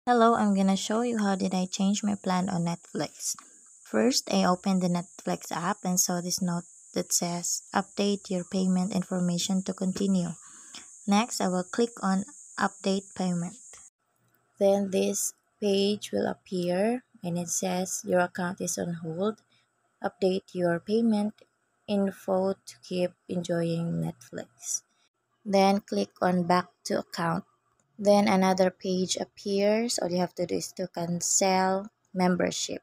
Hello, I'm gonna show you how did I change my plan on Netflix. First, I opened the Netflix app and saw this note that says update your payment information to continue. Next, I will click on update payment. Then this page will appear and it says your account is on hold. Update your payment info to keep enjoying Netflix. Then click on back to account. Then another page appears. All you have to do is to cancel membership.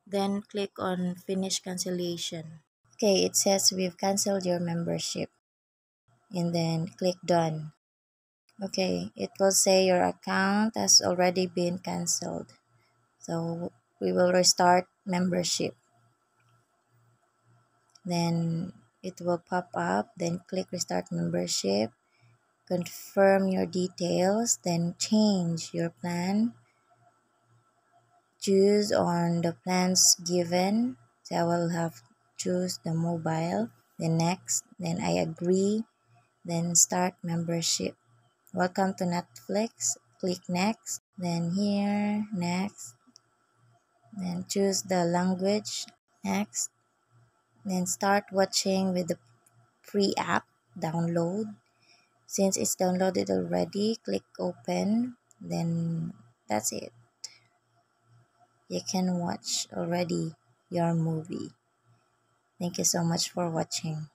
Then click on finish cancellation. Okay, it says we've canceled your membership and then click done. Okay, it will say your account has already been canceled. So we will restart membership. Then it will pop up, then click restart membership, confirm your details, then change your plan. Choose on the plans given. So I will have choose the mobile, then next, then I agree, then start membership. Welcome to Netflix. Click next, then here, next, then choose the language, next, then start watching with the free app download. Since it's downloaded already, click open, then that's it. You can watch already your movie. Thank you so much for watching.